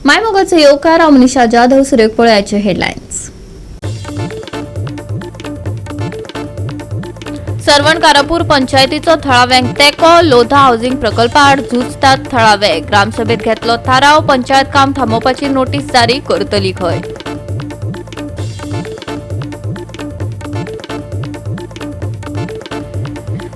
मायमोगाचे येवकार हांव मनीषा जाधव. सुरेख पळयाचे हेडलायन्स. सरवण कारापूर पंचायतीचो थळाव्यांक तेको. लोधा हाऊसिंग प्रकल्पा आड झुजतात थळावे. ग्रामसभेत घेतलो थाराव. पंचायत काम थांबोवपाची नोटीस जारी करतली खंय.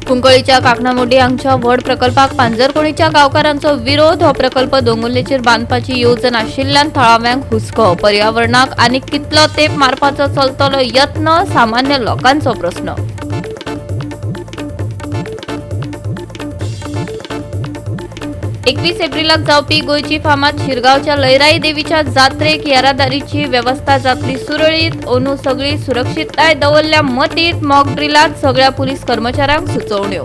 कुंकळीच्या काकणामोडी हांगच्या व्हड प्रकल्पाक पांजरकोणीच्या गांवकारांचो विरोध. हो प्रकल्प दोंगुल्लेचेर बांदपाची येवजण आशिल्ल्यान थळाव्यांक हुस्को. पर्यावरणाक आनीक कितलो तेंप मारपाचो चलतलो यत्न. सामान्य लोकांचो प्रस्न. एकवीस एप्रिलाक जावपी गोयची फामाद शिरगांवच्या लयराई देवीच्या जात्रेक येरादारीची व्यवस्था जातली सुरळीत. अंदू सगळी सुरक्षीतताय दवरल्या मतीत. मॉक ड्रिलात सगळ्या पुलीस कर्मचाऱ्यांक सुचोवण्यो.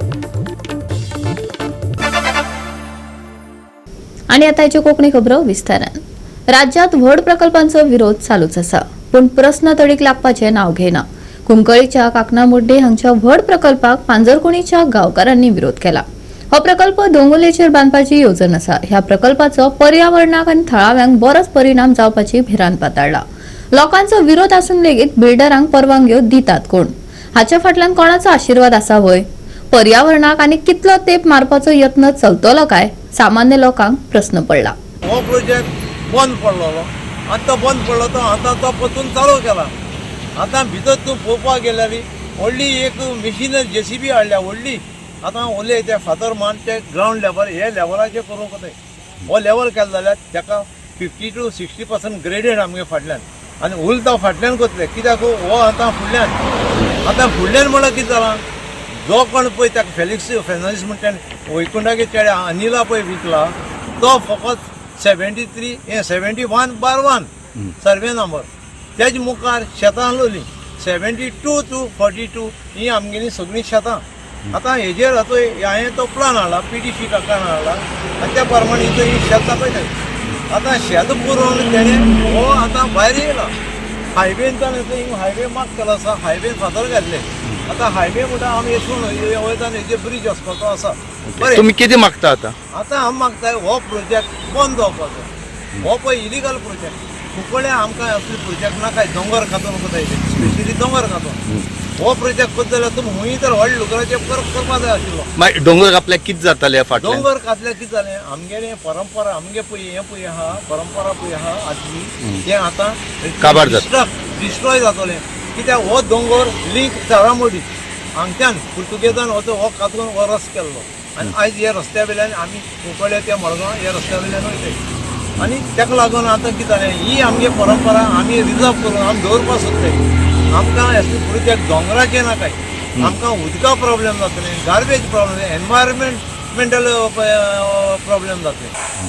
आणि आतांच्यो कोंकणी खबरो विस्तारान. राज्यात व्हड प्रकल्पांचो विरोध चालूच आसा, पूण प्रस्न तडीक लागपाचे नांव घेना. कुंकळीच्या काकणामुड्डी हांगच्या व्हड प्रकल्पाक पांजरकोणीच्या गांवकारांनी विरोध केला. हो प्रकल्प दोंगुल्लेचेर बांदपाची येवजण आसा. ह्या प्रकल्पाचो पर्यावरणाक आनी थळाव्यांक बरोच परिणाम जावपाची भिरांत पातळ्ळा. लोकांचो विरोध आसून लेगीत बिल्डरांक परवानग्यो दितात कोण? हाच्या फाटल्यान कोणाचो आशीर्वाद आसा वय? पर्यावरणाक आनी कितलो तेंप मारपाचो यत्न चलतलो काय? सामान्य लोकांक प्रस्न पडला. हो प्रोजेक्ट बंद पडलो. आतां बंद पडलो तो आतां तो परतून चालू केला. आतां भितर तूं पळोवपाक गेल्यार व्हडली एक मशीन JCB हाडल्या व्हडली. आतां ओले ते फातर मान ते ग्रावंड लेवल हे लेवलाचेर करूंक जाय. हो लेवल केलो जाल्यार ताका 50 to 60% ग्रेडेड आमगे फाटल्यान आनी उरता तो फाटल्यान करतले. कित्याक हो आतां फुडल्यान म्हळ्यार कितें जालां, जो कोण पळय ताका फेलिक्स फेर्नांडीस म्हणटा वैकुंठागे चेड्या अनिला पळय विकला तो फकत 71/1 सर्वे नंबर. तेज मुखार शेतां आसलोलीं 72 to 42 ही आमगेलीं सगळीं शेतां. आतां हेजेर हांवें तो प्लान हाडला, PDC काकान हाडला आनी त्या प्रमाणे ही शेत दाखयताय. आतां शेत पुरोवन तेणें हो आतां भायर येयला. हायवेन हिंग हायवे मार्क केलो आसा, हायवेन फातर घातले. आतां हायवे म्हणटा आमी येसून वयता आनी हेजेर ब्रिज वचपाचो आसा. बरें, तुम्ही किती मागता आता? आतां हांव मागताय हो प्रोजेक्ट बंद जावपाचो. हो पळय इलिगल प्रोजेक्ट. कुंकळ्या आमकां असले प्रोजेक्ट नाकाय. दोंगर कातून कोताय स्पेशली दोंगर कातून. हो प्रोजेक्ट करता जाल्यार तुमी हुंय तर व्हड लुकराचेर करपा जाय आशिल्लो. डोंगर कापल्यार कितें जातालें फाटल्यान? दोंगर कातल्यार कितें जालें, आमगेलें परंपरा आमगे पळय हें पळय आहा, परंपरा पळय आहा आदली तें आतां काबार जाता, डिस्ट्रॉय जातलें. कित्याक हो दोंगर लिंक चारामोडी हांगच्यान पुर्तुगेजान हो कातून हो रस केल्लो आनी आयज हे रस्त्या वयल्यान आमी कुंकळ्या ते मडगांव हे रस्त्या वयल्यान वयताय. आनी ताका लागून आतां कितें जालें, ही आमगे परंपरा आमी रिजर्व करून आमी दवरपाक सोदताय. आमकां असले प्रोजेक्ट दोंगराचे नाकाय. आमकां उदका प्रॉब्लेम जातले, गार्बेज प्रॉब्लेम, एनवायरमेंटल प्रॉब्लेम जातले.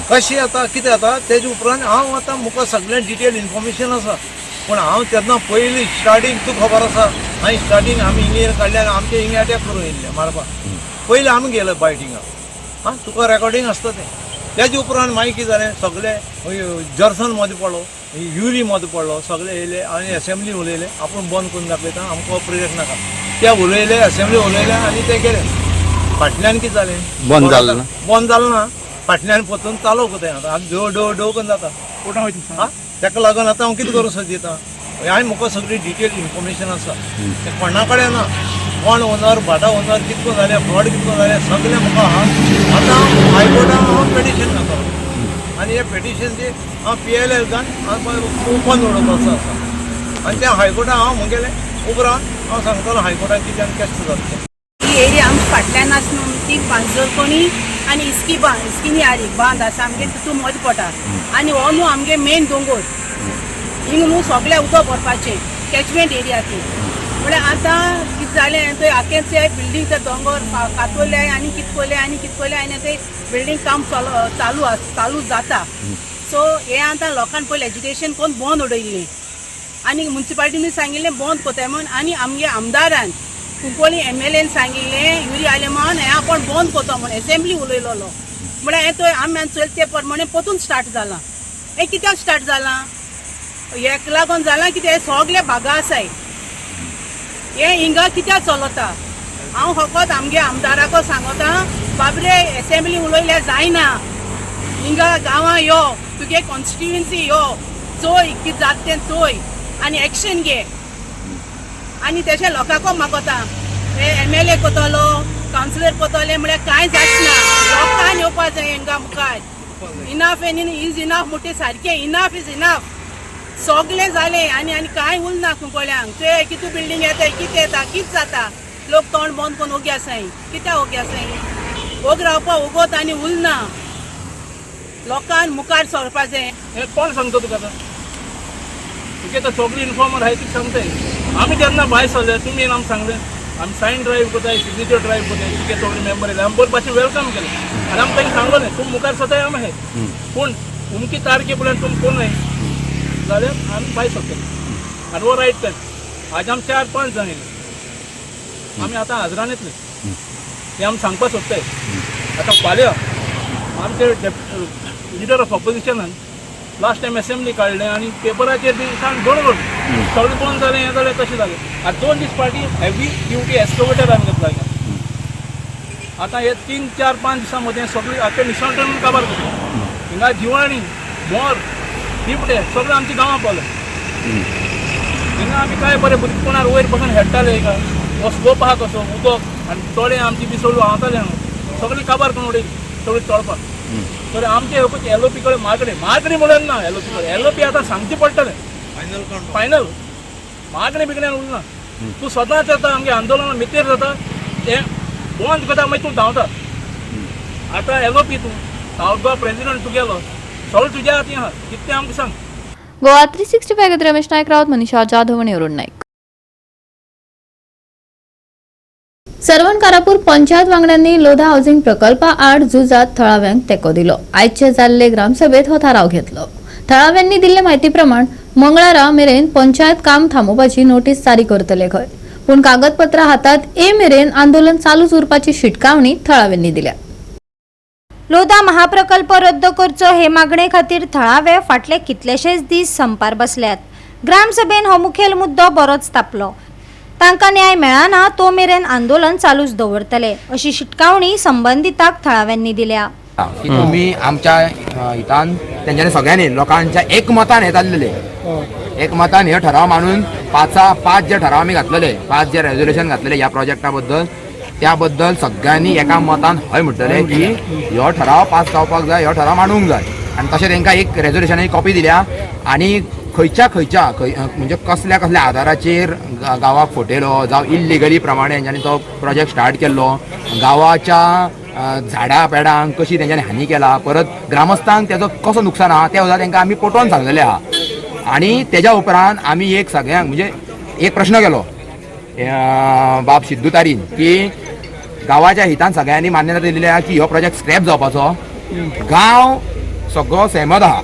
कशें आतां कितें जाता तेजे उपरांत हांव आतां मुखार सगळें डिटेल इन्फॉर्मेशन आसा. पूण हांव तेन्ना पयलीं स्टार्टींग तुका खबर आसा, हांवें स्टार्टींग आमी इंजिनियर काडल्यार आमचे हिंगा अटॅक करून येयल्ले मारपाक. पयलीं आमी गेले बायटिंगाक. तुका रेकॉर्डिंग आसता तें. तेजे उपरांत मागीर कितें जालें, सगळें जर्सन मदें पडलो, युरी मदें पडलो, सगळे येयले आनी असेंब्ली उलयले आपूण बंद करून दाखयता, आमकां प्रोजेक्ट नाका. ते उलयले, असेंब्ली उलयले आनी ते गेले. फाटल्यान कितें जालें, बंद जालें ना. बंद जालें ना. फाटल्यान परतून चालू कोताय. आतां डो करून जाता. ताका लागून आतां हांव कितें करूं सोदता, हांवें म्हाका सगळी डिटेल इन्फॉर्मेशन आसा. तें कोणा कडेन ना. कोण ओनर, भाटा ओनर कितको जालें, फ्रॉड कितको जालें सगळें म्हाका आहा. आतां हायकोर्टान हांव पेटिशन घातलो आनी हे पेटिशनचे हांव PLL घान ओपन उडोवपाचो आसा. आनी त्या हायकोर्टान हांव मुगेलें उपरांत हांव सांगतलो हायकोर्टान कित्याक केस जातलें. ही एरिया आमच्या फाटल्यान आसा ती पांजरकोणी आनी इस्किनी आरी बांद आसा आमगे तितून मदीं पडटा. आनी हो न्हू आमगे मेन दोंगर. हिंग न्हू सगळें उदक भरपाचें कॅचमेंट एरिया ती. म्हळ्यार आतां कितें जालें, थंय आखेचे बिल्डींग ते दोंगर कातोले आनी कितकोले आनी ते बिल्डींग काम चालू जाता. सो हे आतां लोकांक पयलें एज्युकेशन करून बंद उडयल्लें आनी म्युन्सिपाल्टीनी सांगिल्लें बंद कोताय म्हूण. आनी आमगे आमदारान कुंकळी MLAन सांगिल्लें युरी आलेमान हें आपण बंद कोतो म्हूण असेंब्ली उलयलोलो. म्हळ्यार हें थंय आमी चलते प्रमाणे परतून स्टार्ट जालां. हें कित्याक स्टार्ट जालां, हेका लागून जालां कितें हे सगळे भागा आसाय. हे हिंगा कित्याक चलता. हांव फकत आमगे आमदाराको सांगता, बाबरे असेंब्ली उलयल्यार जायना. हिंगा गांवां यो तुगे कॉन्स्टिट्युएन्सी यो चोय कितें जाता तें चोय आनी एक्शन घे आनी तेशें लोकांको मागोता हे MLA कोतलो कावन्सिलर कोतले म्हळ्यार कांय जाचना लोकांक येवपा जाय हिंगा मुखार इनफ एन इज इनफ म्हणटे सारकें इनफ इज इनफ सगळें जालें आनी आनी कांय उरना कुंकळ्यांक ते कितें बिल्डींग येता कितें येता कितें जाता लोक तोंड बंद करून ओगी आसाय कित्याक ओगी आसाय ओग रावपा ओगोत आनी उरना लोकांक मुखार सरपा जाय हे कोण सांगतो तुका आतां तुगे तो सगळी इन्फॉर्मर आहाय ती सांगताय आमी जेन्ना भायर सरले तुमी येवन आमकां सांगलें आमी सायन ड्रायव्ह कोताय सिग्नेचर ड्रायव्ह कोताय तुगे सगळे मेंबर येयले आमी बरे भाशेन वेलकम केलें आनी आमकां तांणी सांगलें तुमी मुखार सताय आमी हे पूण उमकी तारखे पर्यंत तुमी कोण न्हय जाल्यार आमी भायर सरतले आनी वो रायट टायम आज आमी 4-5 जाण येयले आमी आतां हाजरान येतले तें आमी सांगपाक सोदताय आतां फाल्यां आमचे लिडर ऑफ ऑपोजिशनान लास्ट टायम असेंब्ली काडलें आनी पेपराचेर बी सांग गडबड सगळें बंद जालें हें जालें तशें जालें आतां 2 दीस फाटीं हेवी ड्युटी एस्कोवेटर आमी घेतला आतां हे 3-4-5 दिसां मदें सगळीं आख्खें निसर्गन काबार करता हिंगा जिवाणी मोर बिबटे सगळें आमच्या गांवां पावले हिंगा आमी काय बरें भुरगेपणार वयर बसून खेळटाले हिंगा हो स्लोप आहा कसो उदक आनी तोडे आमची बी सगळीं व्हांवताले हांगा सगळीं काबार करून उडयली सगळीं तोडपाक तर आमचे येवपाचे LOP कडेन मागणी म्हणून ना LOP कडेन LOP आतां सांगचें पडटलें फायनल मागणी बिगण्यान उरना तूं सदांच येता आमगे आंदोलनां भितर जाता तें बंद करता मागीर तूं धांवता आतां LOP तूं धांवता प्रेसिडेंट तुगेलो सगळें तुज्या हातीन आहा कितें आमकां सांग गोवा 365 खातीर रमेश नायक रावत मनीषा जाधव आनी अरुण नायक. सरवण कारापूर पंचायत वांगड्यांनी लोधा हाऊसिंग प्रकल्पा आड झुजात थळाव्यांक तेको दिलो. आयचे जाल्ले ग्रामसभेत हो थाराव घेतलो. थळाव्यांनी दिल्ले म्हायती प्रमाण मंगळारा मेरेन पंचायत काम थांबोवपाची नोटीस जारी करतले खंय, पूण कागदपत्रां हातात मेरेन आंदोलन चालूच उरपाची शिटकावणी थळाव्यांनी दिल्या. लोधा महाप्रकल्प रद्द करचो हे मागणे खातीर थळावे फाटले कितलेशेच दीस संपार बसल्यात. ग्रामसभेन हो मुखेल मुद्दो बरोच तापलो. तांकां न्याय मेळना तो मेरेन आंदोलन चालूच दवरतले अशी शिटकावणी संबंधिताक थळाव्यांनी दिल्या. की तुम्ही आमच्या हितान तेंच्यांनी सगळ्यांनी लोकांच्या एकमतान हे जाल्लेले एकमतान हे ठराव मांडून 5 जे ठराव आमी घातलेले 5 जे रेजोल्युशन घातलेले ह्या प्रोजेक्टा बद्दल त्या बद्दल सगळ्यांनी एका मतान हय म्हणटले की ह्यो ठराव पास जावपाक जाय, ह्यो ठराव मांडूंक जाय. आनी तशें तांकां एक रेजोल्युशनाची कॉपी दिल्या आनी खंयच्या म्हणजे कसल्या कसल्या आधाराचेर गांवाक फटयलो जावं इल्लिगली प्रमाणे तेंच्यांनी तो प्रोजेक्ट स्टार्ट केल्लो, गांवाच्या झाडां पेडांक कशी तेंच्यांनी हानी केला, परत ग्रामस्थांक तेजो कसो नुकसान आहा तें सुद्दां तांकां आमी पटोवन सांगलेलें आहा. आनी तेज्या उपरांत आमी एक सगळ्यांक म्हणजे एक प्रश्न केलो बाब सिद्धू तारीन की गांवाच्या हितान सगळ्यांनी मान्यता दिलेली आहा की हो प्रोजेक्ट स्क्रॅप जावपाचो. गांव सगळो सहमत आहा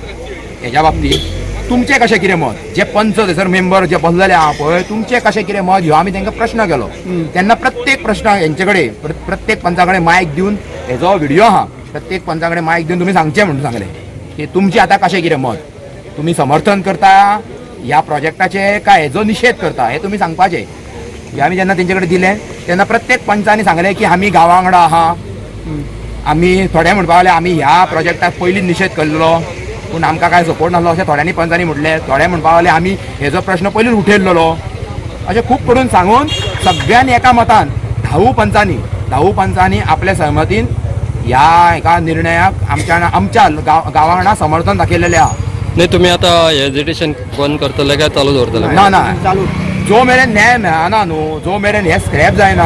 हेज्या बाबतींत. तुमचें कशें कितें मत, जे पंच थंयसर मेंबर जे बसलेले आहा पळय तुमचें कशें कितें मत ह्यो आमी तांकां प्रश्न केलो. तेन्ना प्रत्येक प्रश्न हेंचे कडेन प्रत्येक पंचा कडेन मायक दिवन हेजो व्हिडिओ आहा प्रत्येक पंचा कडेन मायक दिवन तुमी सांगचें म्हणून सांगलें की तुमचें आतां कशें कितें मत, तुमी समर्थन करता ह्या प्रोजेक्टाचें काय हेजो निशेध करता हें तुमी सांगपाचें. हे आमी जेन्ना तेंचे कडेन दिलें तेन्ना प्रत्येक पंचांनी सांगलें की आमी गांवा वांगडा आहा. आमी थोडे म्हणपा लागले आमी ह्या प्रोजेक्टाक पयलीं निशेध केल्लो पूण आमकां काय सपोर्ट नासलो अशें थोड्यांनी पंचांनी म्हटलें. थोडे म्हणपा लागले आमी हेजो प्रश्न पयलींच उठयल्लो अशें खूब करून सांगून सगळ्यांनी एका मतान 10 पंचांनी आपल्या सहमतीन ह्या एका निर्णयाक आमच्या गांवा वांगडा समर्थन दाखयलेलें आहा. नाही तुम्ही आता हेजिटेशन बंद करतले काय चालू दवरतले? ना चालू जो मेरेन न्याय मेळना न्हू, जो मेरेन हे स्क्रॅप जायना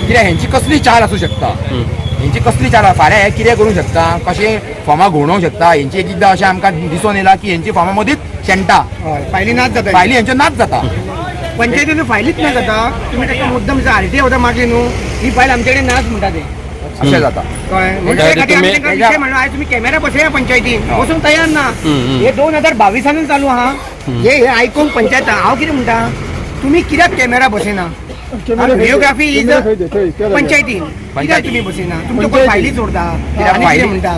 कित्याक हेंची कसली चाल आसूं शकता, हेंची कसली चाल फाल्यां हे कितें करूंक शकता, कशें फॉर्मां घुंवडोवंक शकता. हेंची एकदां अशें आमकां दिसून येयला की हेंची फॉर्मां मदींच शेणटा, फायली नाच जाता, फायली हेंच्यो नाच जाता. पंचायतीन फायलीच ना जाता. तुम्ही ताका मुद्दम RTI वता मागली न्हू ही फायल आमचे कडेन नाच म्हणटा ते अशें जाता. आयज तुम्ही कॅमेरा बसया पंचायतीन बसूंक तयार ना. हे 2022 चालू आहा. हे आयकूंक पंचायत हांव कितें म्हणटा तुम्ही कित्याक कॅमेरा बसयना, व्हिडिओग्राफी इज पंचायतीन कित्याक तुम्ही बसयना, तुमचे कोण फायली सोडता आनी कितें म्हणटा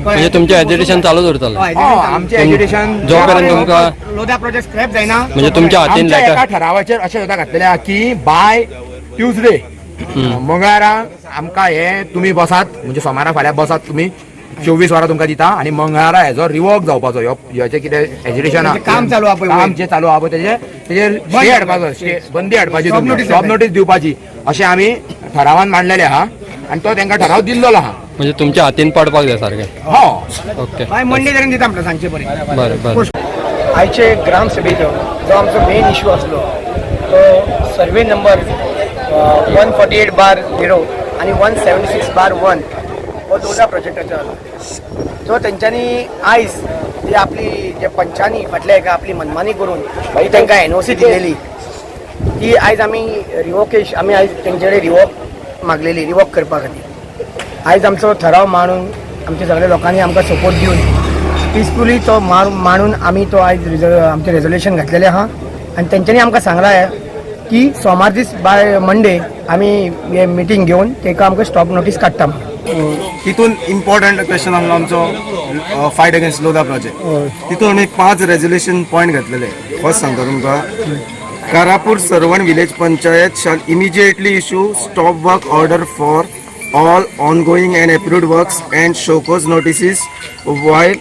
म्हणजे तुमचे एजिटेशन चालू दवरतले? आमचें एज्युकेशन जोपर्यंत तुमकां लोधा प्रोजेक्ट स्क्रॅप जायना म्हणजे तुमच्या हातीन एका ठरावाचेर अशें सुद्दां घातलेलें आहा की बाय ट्युजडे मंगळारा आमकां हे तुमी बसात म्हणजे सोमारा फाल्यां बसात तुमी 24 वरां तुमकां दिता आनी मंगळारा हेजो रिवॉक जावपाचो हेचे कितें एज्युकेशन म्हणजे काम चालू आहा पळय, काम जे चालू आहा पळय तेजेर स्टे हाडपाचो, बंदी हाडपाची, स्टॉप नोटीस दिवपाची अशें आमी ठरावान मांडलेले आहा आनी तो तांकां ठराव दिल्लो आहा. म्हणजे तुमच्या हातीन पडपाक जाय सारकें. हो ओके, मागीर मंडे तरी दिता आमकां सांगचे बरें. बरें बरें. आयचे ग्राम सभेचो जो आमचो मेन इश्यू आसलो तो सर्वे नंबर 148/0 आणि 176/1 हो दोना प्रोजेक्टाचो आसलो. जो तेंच्यांनी आयज ती आपली जे पंचांनी फाटल्या एका आपली मनमानी करून ही तांकां NOC दिलेली ती आयज आमी आमी आयज तेंचे कडेन रिवॉक मागलेली, रिवॉक करपा खातीर. आयज आमचो ठराव मांडून आमच्या सगळ्या लोकांनी आमकां सपोर्ट दिवन पिसफुली तो मांडून आमी तो आयज आमचें रेजोल्युशन घातलेलें आहा आनी तेंच्यांनी आमकां सांगलां की सोमार दीस बाय मंडे आमी हे मिटींग घेवन ताका आमकां स्टॉप नोटीस काडटा. तितून इम्पॉर्टंट क्वेश्चन आसलो आमचो फायट अगेन्स्ट लोधा प्रोजेक्ट. तितून आमी 5 रेजोल्युशन पॉयंट घातलेले. फर्स्ट सांगता तुमकां, कारापूर सरवण विलेज पंचायत शाल immediately issue stop work order for all ongoing and approved works and show cause notices while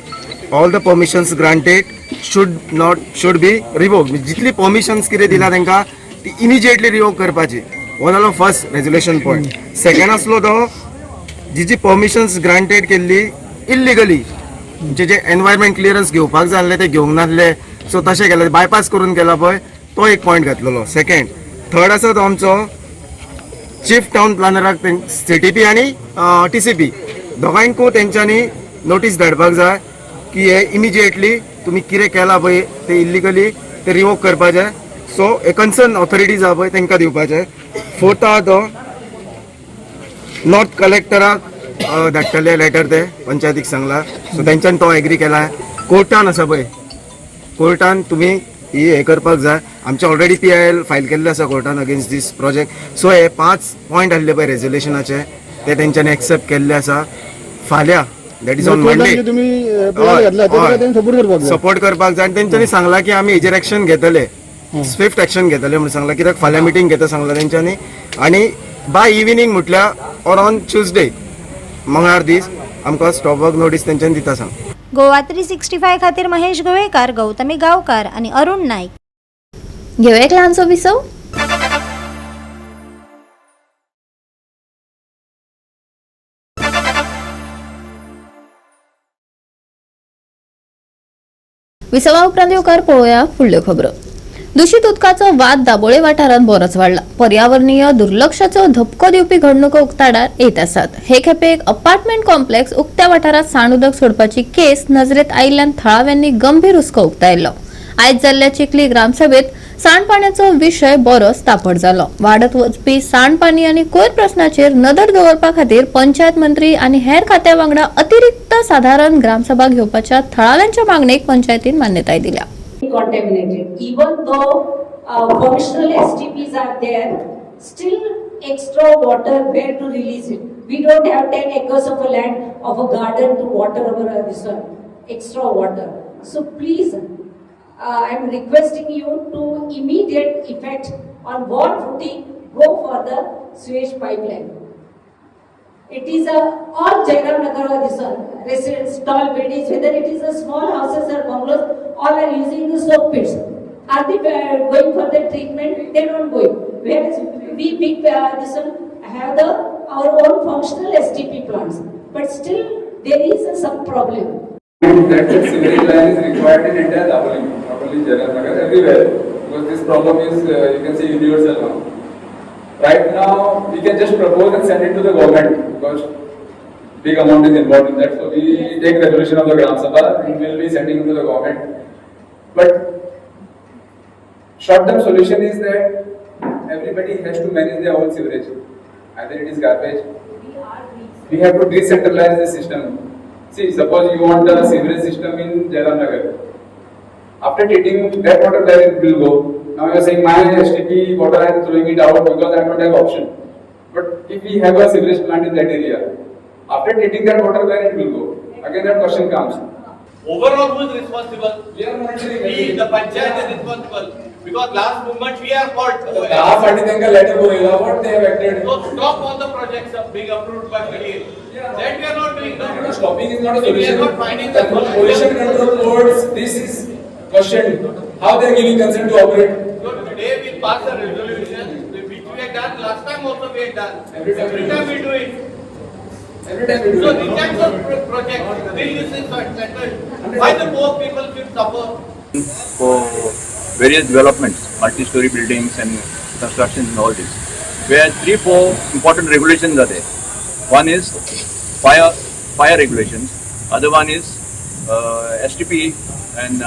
all the permissions granted should be revoked. जितली permissions कितें दिला तांकां ती इमिजिएटली रिवोक करपाची. हो जालो फर्स्ट रेजोल्युशन पॉयंट. सेकंड आसलो तो जी परमिशन्स ग्रांटेड केल्ली इल्लिगली, जे एनवायरमेंट क्लियरन्स घेवपाक जाय आसले ते घेवंक नासले, सो तशें केलें, बायपास करून केला पळय, तो एक पॉयंट घातलेलो. सेकंड. थर्ड आसा तो आमचो चीफ टाउन प्लॅनराक CTP आणि TCP दोगांयकूय तेंच्यांनी नोटीस धाडपाक जाय की हे इमिजिएटली तुमी कितें केला पळय ते इल्लिगली ते रिवोक करपाचें. सो हे कन्सर्न ऑथॉरिटीज आहा पळय तांकां दिवपाचें. फोर्थ आहा तो नॉर्थ कलेक्टराक धाडटले लेटर, ते पंचायतीक सांगला, सो तेंच्यान तो एग्री केला. कोर्टान आसा पळय, कोर्टान तुमी ही हे करपाक जाय. आमचे ऑलरेडी PIL फायल केल्ले आसा कोर्टान अगेन्स्ट दीस प्रोजेक्ट. सो हे 5 पॉयंट आसले पळय रेजोल्युशनाचे ते तेंच्यांनी एक्सेप्ट केल्ले आसा. फाल्यां that is on Monday support करपाक जाय. आनी तेंच्यांनी सांगला की आमी हेजेर एक्शन घेतले, स्विफ्ट एक्शन घेतले म्हणून सांगला. कित्याक फाल्यां मिटींग घेता सांगला तेंच्यांनी. आनी बाय इव्हिनिंग म्हटल्यार ऑर ऑन ट्युजडे मंगळार दीस आमकां स्टॉप वर्क नोटीस तेंच्यांनी दिता सांग. गोवा 365 खातीर महेश गोवेकार, गौतमी गांवकार आणि अरुण नाईक. घेऊया एक ल्हानसो विसव. विसवा उपरांत येवकार पळोवया फुडल्यो खबरो. दूषित उदकाचो वाद दाबोळे वाठारांत बरोच वाडला. पर्यावरणीय दुर्लक्षाचो धपको दिवपी घडणुको उक्ताडार येत आसात. हे खेपे एक अपार्टमेंट कॉम्प्लेक्स उक्त्या वाठारात सांड उदक सोडपाची केस नजरेत आयिल्ल्यान थळाव्यांनी गंभीर हुस्को उक्तायल्लो. आयज जाल्ल्या चिखली ग्रामसभेत सांडपाण्याचो विशय बरोच तापट जालो. वाडत वचपी सांडपाणी आनी कोयर प्रश्नाचेर नदर दवरपा खातीर पंचायत मंत्री आनी हेर खात्या वांगडा अतिरिक्त साधारण ग्रामसभा घेवपाच्या थळाव्यांच्या मागणेक पंचायतीन मान्यताय दिल्या. Contaminated. Even though functional STPs are there, still extra water, where to release it? We don't have 10 acres of a land of a garden to water our this one, extra water. So please, I'm requesting you to immediate effect on wall footing, go for the sewage pipeline. It is all Jairam Nagar or this one, residents, tall buildings, whether it is a small houses or bungalows, all are using the soak pits. Are they going for the treatment? They don't go. Whereas we big this one have our own functional STP plants, but still there is some problem. That the sewage line is required in entire Daboli, not only Jairam Nagar, everywhere, because this problem is you can say universal now. Right now, we can just propose and send it to the government because big amount is involved in that. So we take resolution of the Gram Sabha and we will be sending it to the government. But short-term solution is that everybody has to manage their own sewerage. Either it is garbage. We have to decentralize the system. See, suppose you want a sewerage system in Jairam Nagar. After treating that water, where it will go? Now you are saying my STP water I am throwing it out because I don't have option. But if we have a sewerage plant in that area, after treating that water, where it will go? Again that question comes. Overall, who is responsible? We are monitoring. We, the panchayat is responsible. Because last movement we are called. दहा फाटी त्यांना letter गोयला what they have acted. So stop all the projects of being approved by PDA. That we are not doing. No? Stopping is not a We are solution. not finding the Pollution control boards, this is questioned. How they are giving consent to operate? So today we pass a resolution which we had done last time also we had done. Every time we do it. Every time we do So it. reject the project. Will this is settled. Why the poor people should suffer? For various developments, multi-story buildings and constructions and all this, where 3-4 important regulations are there. One is fire regulations, other one is STP and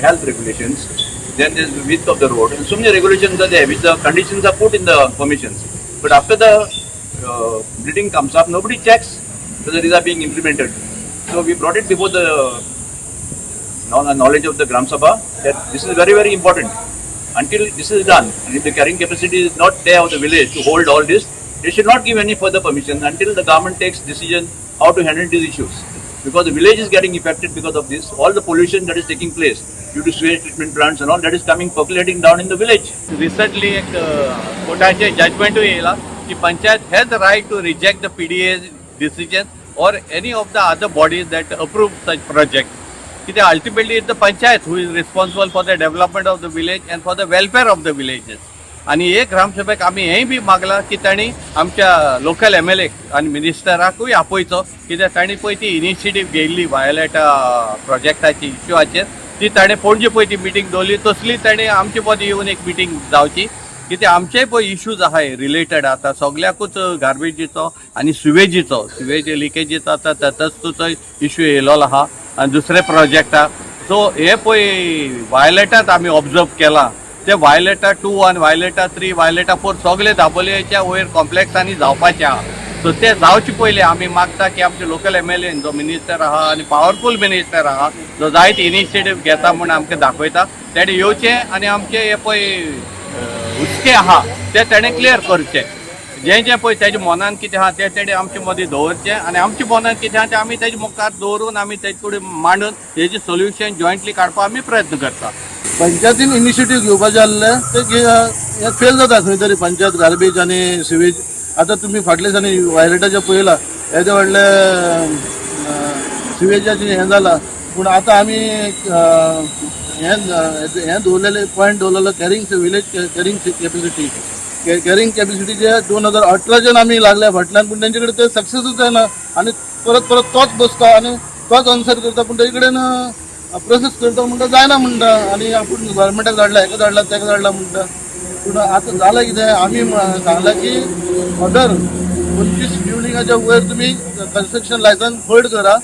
health regulations. Then there is the width of the road, and so many regulations are there, which the conditions are put in the permissions. But after the building comes up, nobody checks whether these are being implemented. So we brought it before the knowledge of the Gram Sabha that this is very, very important. Until this is done, and if the carrying capacity is not there of the village to hold all this, they should not give any further permission until the government takes decision how to handle these issues. Because the village is getting affected because of this. All the pollution that is taking place due to sewage treatment plants and all that is coming percolating down in the village. Recently एक कोर्टाचे judgement येयला की panchayat has the right to reject the PDA's decision or any of the other bodies that approve such project. Because ultimately it's the panchayat who is responsible for the development of the village and for the welfare of the villages. आणि एक ग्रामसभेक आम्ही हेंय बी मागला की तांणी आमच्या local MLA आणि मिनिस्टराकूय आपयचो कित्याक तांणी पळय ती इनिशिएटीव घेयल्ली वायोलेटा प्रोजेक्टाची इश्यूआचेर ती ताणें पणजे पळय ती मिटींग दवरली तसली ताणें आमचे पद येवन एक मिटींग जावची कित्याक आमचेय पळय इश्यूज आहाय रिलेटेड आतां सगळ्याकूच गार्बेजीचो आनी सुवेजीचो सुवेज लिकेजीचो आतां ताचो इश्यू येयलो आहा आनी दुसरे प्रोजेक्टाक सो हे पळय वायोलेटात आमी ऑब्जर्व केला ते वायोलेटा 2 आनी वायोलेटा 3 वायोलेटा 4 सगळे दाबोळयेच्या वयर कॉम्प्लेक्सांनी जावपाचे आहा सो ते जावचे पयलीं आमी मागता की आमचे लोकल MLA जो मिनिस्टर आहा आनी पावरफूल मिनिस्टर आहा जो जायते इनिशिएटीव घेता म्हूण आमकां दाखयता तेणे येवचे आनी आमचे हे पळय हुस्के आहा ते तेणे क्लियर करचे जें पळय तेजे मनान कितें आहा तें तेणे आमचे मदीं दवरचें आनी आमच्या मनान कितें आहा तें आमी तेजे मुखार दवरून आमी तेजे कडेन मांडून तेजें सोल्युशन जॉयंटली काडपाक आमी प्रयत्न करता पंचायतीन इनिशिएटीव घेवपाचें आसलें तें फेल जाता खंय तरी पंचायत गार्बेज आनी सिवेज आतां तुमी फाटल्या दिसांनी वायलेटाचें पळयलां येदे व्हडले सिवेजाचें हें जालां पूण आतां आमी हें दवरलेलें पॉयंट दवरलेलो कॅरींग विलेज कॅरींग कॅपेसिटीचे 2018 आमी लागल्या फाटल्यान पूण तेंचे कडेन ते सक्सेसूच जायना आनी परत तोच बसता आनी तोच आन्सर करता पूण तेजे कडेन प्रोसेस करता म्हणटा जायना म्हणटा आनी आपूण गव्हर्मेंटाक धाडला हेका धाडला तेका धाडला म्हणटा पूण आतां जालां कितें आमी सांगलां की ऑर्डर 25 बिल्डिंगाच्या वयर तुमी कन्स्ट्रक्शन लायसन्स होल्ड करा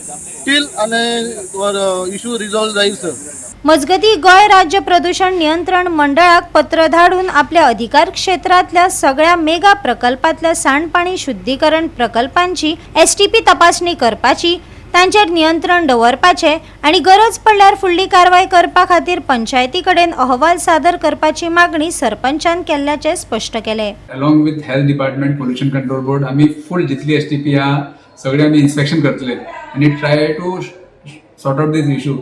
टील आनी इशू रिझॉल्व जाईल सर मजगती गोय राज्य प्रदूषण नियंत्रण मंडळाक पत्र धाडून आपल्या अधिकार क्षेत्रातल्या सगळ्या मेगा प्रकल्पातल्या सांडपाणी शुद्धीकरण प्रकल्पांची STP तपासणी करपाची तांचेर नियंत्रण दवरपाचे आणि गरज पडल्यार फुडली कारवाय करपा खातीर पंचायती कडेन अहवाल सादर करपाची मागणी सरपंचान केल्ल्याचे स्पष्ट केले. Along with health department, pollution control board, आम्ही फुल जितली STP हा सगळे आम्ही इन्स्पेक्शन करतले आणि try to sort out this issue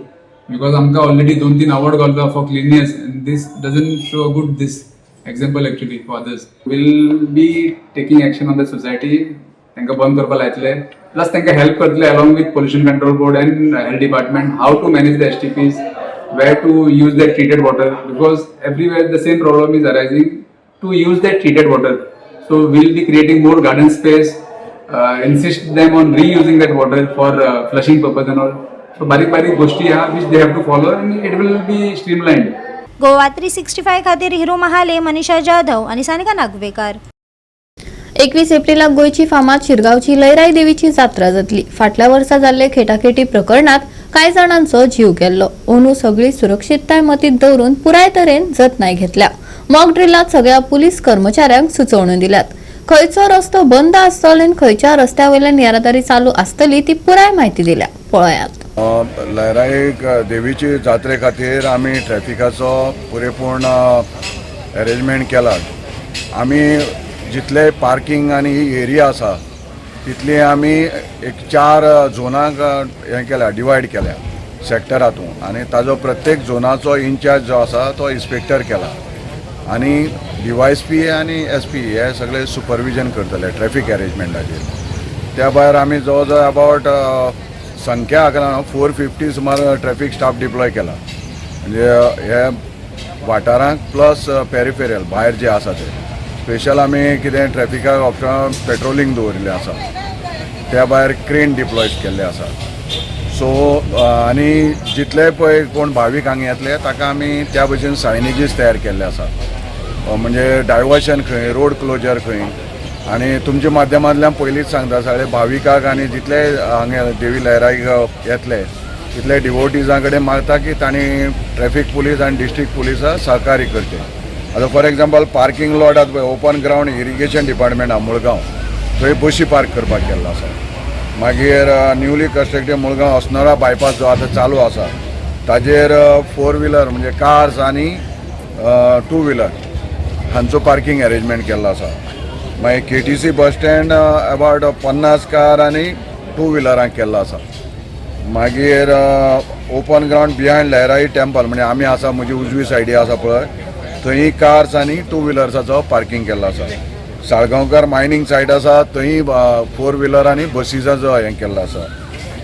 because आमकां ऑलरेडी 2-3 अवॉर्ड गावला for cleanliness and this doesn't show good this example actually for others. Will be taking action on the society तांकां बंद करपा लायतले प्लस तांकां हेल्प करतले along with pollution control board and health department how to manage the STPs, where to use that treated water because everywhere the same problem is arising to use that treated water. So we'll be creating more garden space, insist them on reusing that water for flushing purpose and all. So बारीक गोष्टी हा which they have to follow and it will be streamlined. Goa 365 खातीर हिरू महाले, मनीषा जाधव आणि सानिका नागवेकर. 21 एप्रिलाक गोयची फामाद शिरगांवची लयराई देवीची जात्रा जातली. फाटल्या वर्सा जाल्ले खेटाखेटी प्रकरणात कांय जाणांचो जीव गेल्लो. अंदू सगळी सुरक्षीतताय मतींत दवरून पुराय तरेन जतनाय घेतल्या. मॉक ड्रिलात सगळ्या पुलीस कर्मचाऱ्यांक सुचोवण्यो दिल्यात. खंयचो रस्तो बंद आसतलो आनी खंयच्या रस्त्यावयल्यान येरादारी चालू आसतली ती पुराय म्हायती दिल्या. पळयात. लयराई देवीची जात्रे खातीर आमी ट्रॅफिकाचो पुरेपूर्ण अरेंजमेंट केला. आमी जितले पार्किंग आनी एरिया आसा तितली आमी एक 4 झोनाक हें केल्या, डिवायड केल्या. सेक्टर हातूंत आनी ताजो प्रत्येक झोनाचो इन्चार्ज जो आसा तो इन्स्पेक्टर केला आनी DYSP आनी SP हे सगळे सुपरविजन करतले ट्रॅफिक अरेंजमेंटाचेर. त्या भायर आमी जवळ जवळ अबावट संख्या आंकला 450 सुमार ट्रॅफिक स्टाफ डिप्लॉय केला. म्हणजे हे वाठारांक प्लस पेरिफेरल भायर जे आसा ते स्पेशल आमी कितें ट्रॅफिकाक ऑप्शन पेट्रोलिंग दवरिल्लें आसा. त्या भायर क्रेन डिप्लॉय केल्ले आसा. सो आनी जितले पळय कोण भावीक हांगा येतले ताका आमी त्या भशेन सायनेजीस तयार केल्ले आसा. म्हणजे डायवर्शन खंय, रोड क्लोजर खंय. आनी तुमच्या माध्यमांतल्यान पयलींच सांगता सगळे भाविकाक आनी जितले हांगा देवी लहराईक येतले तितले डिवोटीजां कडेन मागता की तांणी ट्रॅफिक पुलीस आनी डिस्ट्रिक्ट पुलिसां सहकार्य करचें. आतां फॉर एग्जाम्पल पार्किंग लॉट आतां पळय ओपन ग्रावंड इरिगेशन डिपार्टमेंट आहा मुळगांव, थंय बशी पार्क करपाक केल्लो आसा. मागीर न्यूली कंस्ट्रक्टेड मुळगांव अस्नोरा बायपास जो आतां चालू आसा ताजेर 4 व्हिलर म्हणजे कार्स आनी 2 व्हिलर हांचो पार्किंग अरेंजमेंट केल्लो आसा. मागीर KTC bus stand about 50 car आनी 2 व्हिलरांक केल्लो आसा. मागीर ओपन ग्रावंड बिहायंड लहराई टेंपल म्हणजे आमी आसा म्हजी उजवी सायडी आसा पळय थंय कार्स आनी 2 व्हिलर्साचो पार्किंग केल्लो आसा. साळगांवकर मायनींग सायट आसा थंय 4 व्हिलर आनी बसीसाचो हें केल्लो आसा.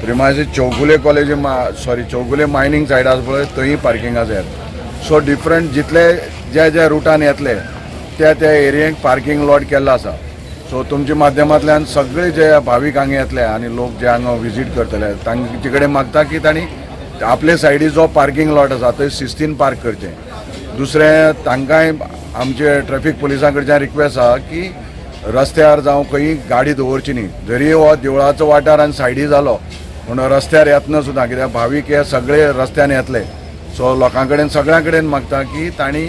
प्रिमायसी चौगुले कॉलेज चौगुले मायनींग सायट आसा पळय थंय पार्किंगाचे आहेत. सो डिफरंट जितले ज्या रुटान येतले त्या एरियेक पार्किंग लॉट केल्लो आसा. सो तुमच्या माध्यमांतल्यान सगळे जे भावीक हांगा येतले आनी लोक जे हांगा विजीट करतले तांचे कडेन मागता की तांणी आपले सायडीक जो पार्किंग लॉट आसा थंय शिस्तीन पार्क करचें. दुसरें तांकांय आमचे ट्रॅफिक पुलिसां कडच्यान रिक्वेस्ट आसा की रस्त्यार जावं खंय गाडी दवरची न्ही. जरी हो देवळाचो वाठार आनी सायडी जालो पूण रस्त्यार येतना सुद्दां कित्याक भावीक हे सगळे रस्त्यान येतले. सो लोकां कडेन सगळ्यां कडेन मागता की तांणी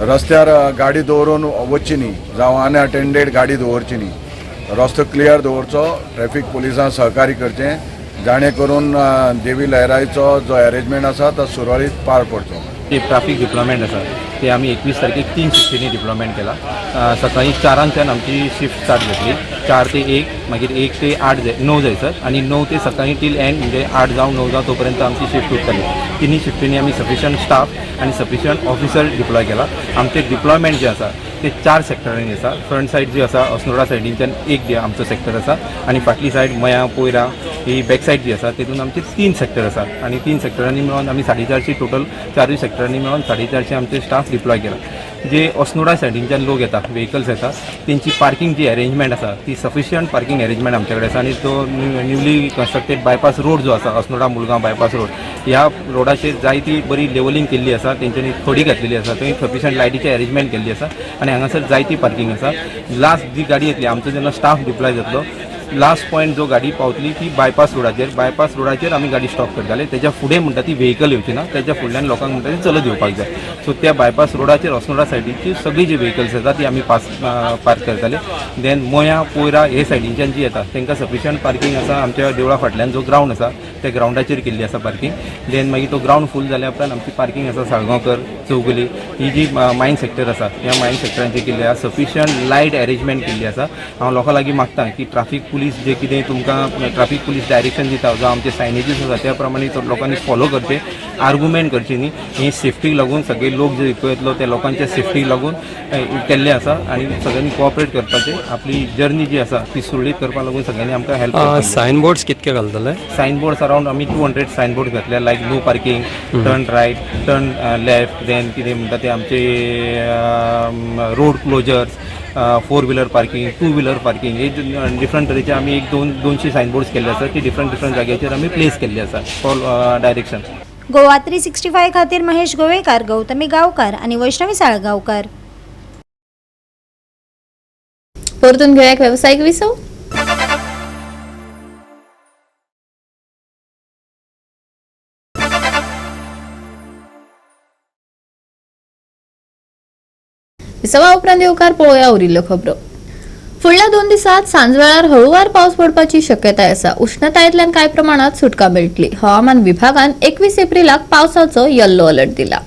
रस्त्यार गाडी दवरून वचची न्ही जावं अनअटेंडेड गाडी दवरची न्ही. रस्तो क्लियर दवरचो. ट्रॅफिक पुलिसां सहकार्य करचें जाणे करून देवी लहराईचो जो अरेंजमेंट आसा तो सुरळीत पार पडचो. ते ट्रॅफिक डिप्लॉयमेंट आसा ते आमी 21 तारखेक 3 शिफ्टींनी डिप्लॉयमेंट केला. सकाळी 4 आमची शिफ्ट स्टार्ट जातली. 4 ते 1 मागीर 1 ते 8 9 जायसर आनी 9 ते सकाळी टील एंड म्हणजे 8 जावं 9 जावं तोपर्यंत आमची शिफ्ट उरतली. तिनी शिफ्टींनी आमी सफिशंट स्टाफ आनी सफिशंट ऑफिसर डिप्लॉय केला. आमचे डिप्लॉयमेंट जे आसा ते 4 सेक्टरांनी आसा. फ्रंट सायड जी आसा अस्नोरा सायडींच्यान एक आमचो सेक्टर आसा आनी फाटली सायड मया पोयरा ही बॅक सायड जी आसा तितून आमचे 3 सेक्टर आसा आनी 3 सेक्टरांनी मेळोन आमी 450 टोटल 4 सेक्टरांनी मेळोन 450 आमचे स्टाफ डिप्लॉय केला. जे अस्नोरा सायडींच्यान लोक येता व्हेकल्स येता तेंची पार्किंग जी अरेंजमेंट आसा ती सफिशियंट पार्किंग अरेंजमेंट आमचे कडेन आसा. आनी तो न्यूली कन्स्ट्रक्टेड बायपास रोड जो आसा अस्नोरा मुळगांव बायपास रोड ह्या रोडाचेर जायती बरी लेवलिंग केल्ली आसा. तेंच्यांनी थोडी घातलेली आसा. थंय सफिशियंट लायटीची अरेंजमेंट केल्ली आसा आनी हांगासर जायती पार्किंग आसा. लास्ट जी गाडी येतली आमचो जेन्ना स्टाफ डिप्लॉय जातलो लास्ट पॉयंट जो गाडी पावतली ती बायपास रोडाचेर आमी गाडी स्टॉप करताले. तेच्या फुडें म्हणटा ती व्हेकल येवची ना. तेच्या फुडल्यान लोकांक म्हणटा ती चलत येवपाक जाय. सो त्या बायपास रोडाचेर अस्नोरा सायडीची सगळी जी व्हेकल्स येता ती आमी पार्क करताले. देन मोया पोयरा हे सायडींच्यान जी येता तांकां सफिशियंट पार्किंग आसा. आमच्या देवळा फाटल्यान जो ग्रावंड आसा त्या ग्रावंडाचेर केल्ली आसा पार्किंग. देन मागीर तो ग्रावंड फूल जाल्या उपरांत आमची पार्किंग आसा साळगांवकर चौगुली ही जी मायन सेक्टर आसा ह्या मायन सेक्टरांचेर केल्ली आसा. सफिशियंट लायट अरेंजमेंट केल्ली आसा. हांव लोकां लागीं मागता की ट्राफीक पुलीस जे कितें तुमकां ट्राफीक पुलीस डायरेक्शन दिता जो आमचे सायनेजीस आसा त्या प्रमाणे लोकांनी फॉलो करचे. आर्ग्युमेंट करची न्ही. ही सेफ्टीक लागून सगळे लोक जे येतलो त्या लोकांच्या सेफ्टीक लागून केल्ले आसा आनी सगळ्यांनी कोऑपरेट करपाचें. आपली जर्नी जी आसा ती सुरळीत करपा लागून सगळ्यांनी आमकां हेल्प करपाक. सायन बोर्ड्स कितके घालतले? सायन बोर्ड्स अरावंड आमी 200 सायन बोर्ड घातल्या like no parking, turn right, turn left, then कितें म्हणटा ते आमचे road closures, 4 wheeler parking, 2 wheeler parking हे डिफरंट तरेचे आमी 200 सायन बोर्ड्स केल्ले आसा. ती डिफरंट जाग्याचेर आमी प्लेस केल्ली आसा फॉर डायरेक्शन. गोवा 365 खातीर महेश गोवेकार, गौतमी गांवकार आणि वैष्णवी साळगांवकर. परतून घेऊया एक व्यावसायिक विसव. विसवा उपरांत येवकार पळोवया उरिल्ल्यो खबरो. फुडल्या 2 दिसांत सांजवेळार हळुवार पावस पडपाची शक्यताय आसा. उष्णतायेंतल्यान कांय प्रमाणात सुटका मेळटली. हवामान विभागान 21 एप्रिलाक पावसाचो येल्लो अलर्ट दिला.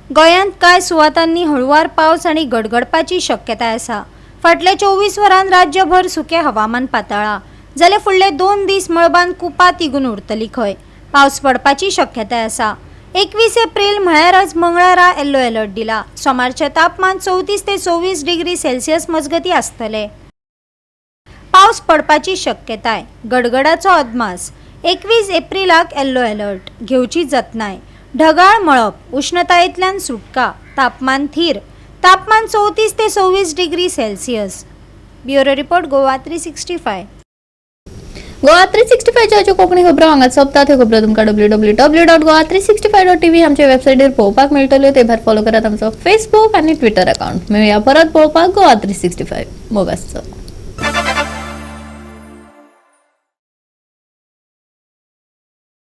गोंयांत कांय सुवातांनी हळुवार पावस आनी गडगडपाची शक्यताय आसा. फाटल्या 24 वरांत राज्यभर सुकें हवामान पातळ्ळा जाल्यार फुडले 2 दीस मळबान कुपां तिगून उरतली खंय. पावस पडपाची शक्यताय आसा. 21 एप्रिल म्हळ्यारच मंगळारा येल्लो अलर्ट दिला. सोमारचे तापमान 34 ते 24 डिग्री सेल्सियस मजगती आसतले. पावस पडपाची शक्यताय. गडगडाचो अदमास. 21 एप्रिलाक येल्लो अलर्ट. घेवची जतनाय. ढगाळ मळप. उष्णतायेंतल्यान सुटका. तापमान थीर. तापमान 34 ते 24 degree Celsius. Bureau report Goa 365. Goa 365 च्या कोंकणी खबरो हांगा सोंपतात. ह्यो खबरो तुमकां www.goa365.tv आमच्या वेबसायटीर पळोवपाक मेळटल्यो. ते भायर फॉलो करात आमचो फेसबूक आनी ट्विटर अकाउंट. मेळुया परत पळोवपाक गोवा 365. मोग आसचो.